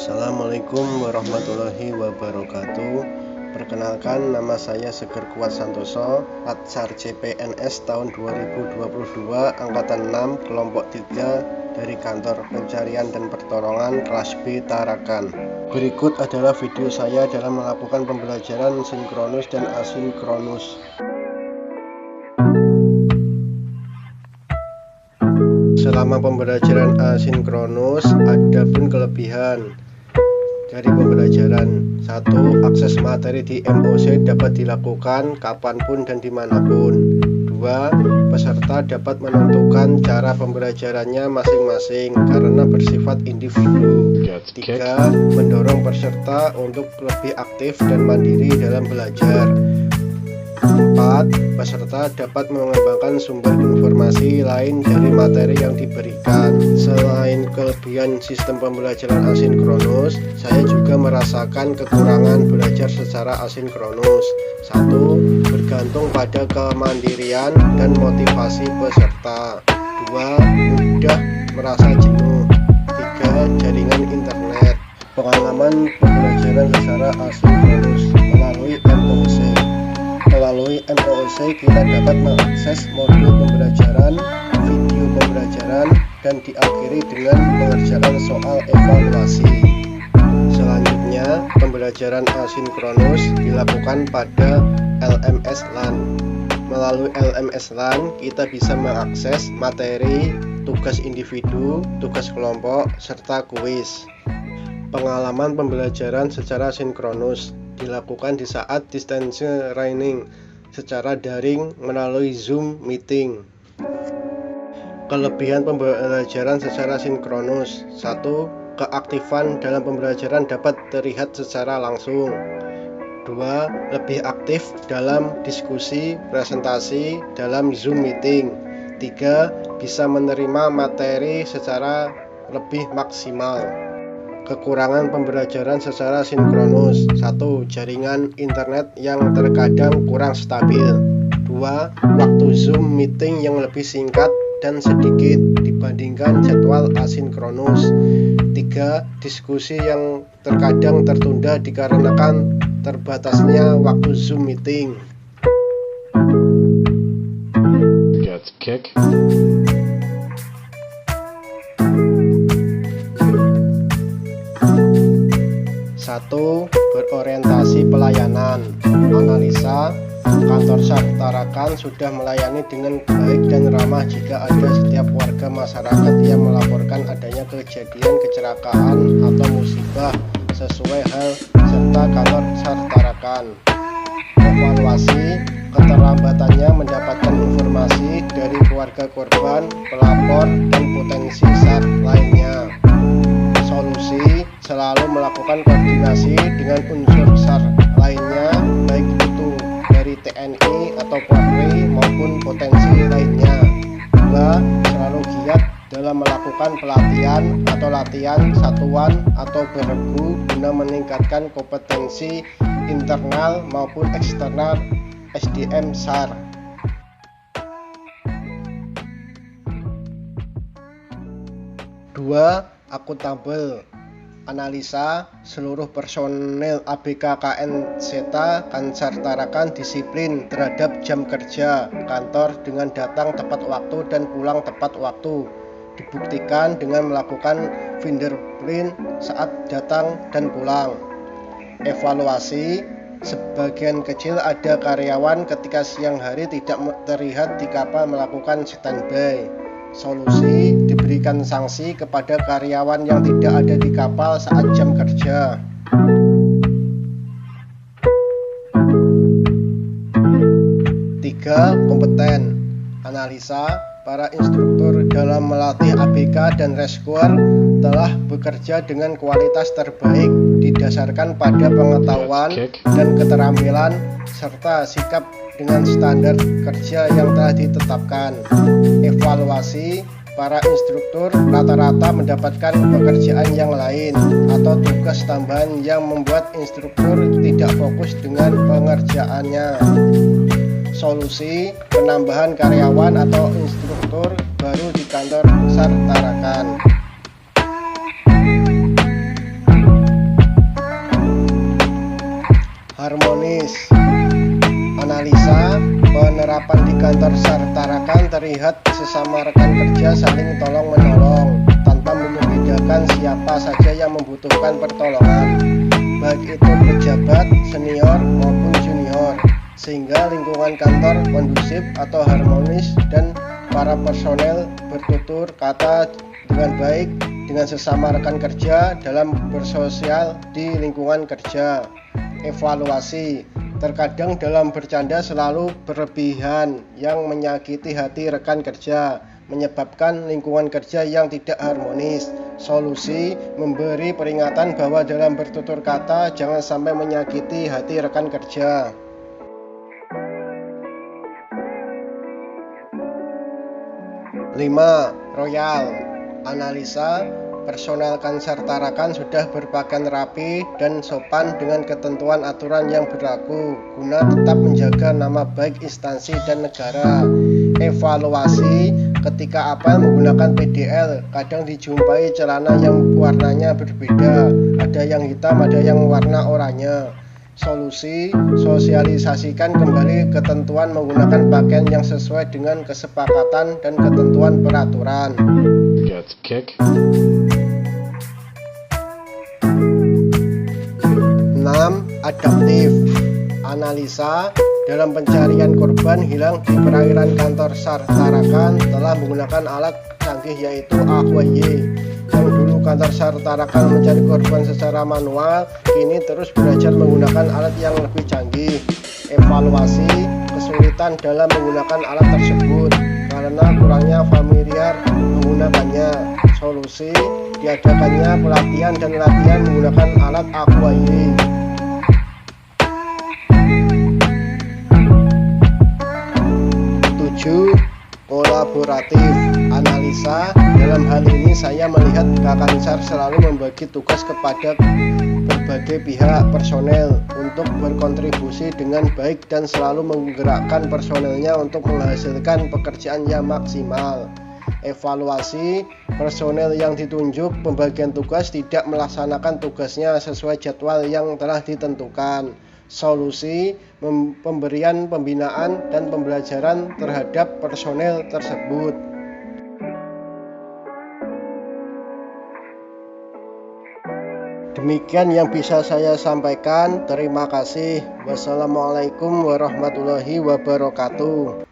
Assalamualaikum warahmatullahi wabarakatuh. Perkenalkan, nama saya Seger Kuat Santoso, Latsar CPNS tahun 2022, Angkatan 6, Kelompok 3 dari Kantor Pencarian dan Pertolongan kelas B Tarakan. Berikut adalah video saya dalam melakukan pembelajaran sinkronus dan asinkronus. Selama pembelajaran asinkronus, ada pun kelebihan dari pembelajaran. 1. Akses materi di MOC dapat dilakukan kapanpun dan dimanapun. 2. Peserta dapat menentukan cara pembelajarannya masing-masing karena bersifat individu. 3. Mendorong peserta untuk lebih aktif dan mandiri dalam belajar. 4. Peserta dapat mengembangkan sumber informasi lain dari materi yang diberikan. Selain kelebihan sistem pembelajaran asinkronus, saya juga merasakan kekurangan belajar secara asinkronus. 1. Bergantung pada kemandirian dan motivasi peserta. 2. Mudah merasa jenuh. 3. Jaringan internet. Pengalaman pembelajaran secara asinkronus melalui MOC. Melalui MOC kita dapat mengakses modul pembelajaran, video pembelajaran, dan diakhiri dengan pengerjaan soal evaluasi. Selanjutnya, pembelajaran asinkronus dilakukan pada LMS LAN. Melalui LMS LAN, kita bisa mengakses materi, tugas individu, tugas kelompok, serta kuis. Pengalaman pembelajaran secara sinkronus dilakukan di saat distance learning secara daring melalui Zoom meeting. Kelebihan pembelajaran secara sinkronus. 1. Keaktifan dalam pembelajaran dapat terlihat secara langsung. 2. Lebih aktif dalam diskusi presentasi dalam Zoom meeting. 3. Bisa menerima materi secara lebih maksimal. Kekurangan pembelajaran secara sinkronus. 1. Jaringan internet yang terkadang kurang stabil. 2. Waktu Zoom meeting yang lebih singkat dan sedikit dibandingkan jadwal asinkronus. 3. Diskusi yang terkadang tertunda dikarenakan terbatasnya waktu Zoom meeting. Kick. 1. Berorientasi pelayanan. Analisa, Kantor SAR Tarakan sudah melayani dengan baik dan ramah jika ada setiap warga masyarakat yang melaporkan adanya kejadian kecelakaan atau musibah sesuai hal serta Kantor SAR Tarakan. Evaluasi, keterlambatannya mendapatkan informasi dari keluarga korban, pelapor, dan potensi SAR lainnya. Solusi, selalu melakukan koordinasi dengan unsur SAR lainnya, baik itu dari TNI atau Polri maupun potensi lainnya. 2. Selalu giat dalam melakukan pelatihan atau latihan satuan atau beregu guna meningkatkan kompetensi internal maupun eksternal SDM SAR. 2. Akuntabel. Analisa, seluruh personel ABK KNZ Kansar Tarakan disiplin terhadap jam kerja kantor dengan datang tepat waktu dan pulang tepat waktu. Dibuktikan dengan melakukan fingerprint saat datang dan pulang. Evaluasi, sebagian kecil ada karyawan ketika siang hari tidak terlihat di kapal melakukan standby. Solusi, diberikan sanksi kepada karyawan yang tidak ada di kapal saat jam kerja. 3. Kompeten. Analisa, para instruktur dalam melatih ABK dan rescuer telah bekerja dengan kualitas terbaik didasarkan pada pengetahuan dan keterampilan serta sikap dengan standar kerja yang telah ditetapkan. Evaluasi, para instruktur rata-rata mendapatkan pekerjaan yang lain atau tugas tambahan yang membuat instruktur tidak fokus dengan pengerjaannya. Solusi, penambahan karyawan atau instruktur baru di kantor SAR Tarakan. kantor Sartarakan terlihat sesama rekan kerja saling tolong-menolong tanpa membedakan siapa saja yang membutuhkan pertolongan, baik itu pejabat, senior maupun junior, sehingga lingkungan kantor kondusif atau harmonis dan para personel bertutur kata dengan baik dengan sesama rekan kerja dalam bersosial di lingkungan kerja. Evaluasi. Terkadang dalam bercanda selalu berlebihan yang menyakiti hati rekan kerja, menyebabkan lingkungan kerja yang tidak harmonis. Solusi, memberi peringatan bahwa dalam bertutur kata jangan sampai menyakiti hati rekan kerja. 5. Royal. Analisa. Personel Sartarakan sudah berpakaian rapi dan sopan dengan ketentuan aturan yang berlaku guna tetap menjaga nama baik instansi dan negara. Evaluasi. Ketika apel menggunakan PDL, kadang dijumpai celana yang warnanya berbeda, ada yang hitam, ada yang warna oranye. Solusi, sosialisasikan kembali ketentuan menggunakan pakaian yang sesuai dengan kesepakatan dan ketentuan peraturan. Get kick. 6. Adaptif. Analisa. Dalam pencarian korban hilang di perairan kantor Sartarakan telah menggunakan alat canggih yaitu AHY. Yang dulu kantor Sartarakan mencari korban secara manual, kini terus belajar menggunakan alat yang lebih canggih. Evaluasi. Kesulitan dalam menggunakan alat tersebut karena kurangnya familiar menggunakannya. Solusi, diadakannya pelatihan dan latihan menggunakan alat AHY. 7. Kolaboratif. Analisa. Dalam hal ini saya melihat Kakansar selalu membagi tugas kepada berbagai pihak personel untuk berkontribusi dengan baik dan selalu menggerakkan personelnya untuk menghasilkan pekerjaan yang maksimal. Evaluasi. Personel yang ditunjuk pembagian tugas tidak melaksanakan tugasnya sesuai jadwal yang telah ditentukan. Solusi, pemberian pembinaan dan pembelajaran terhadap personel tersebut. Demikian yang bisa saya sampaikan. Terima kasih. Wassalamualaikum warahmatullahi wabarakatuh.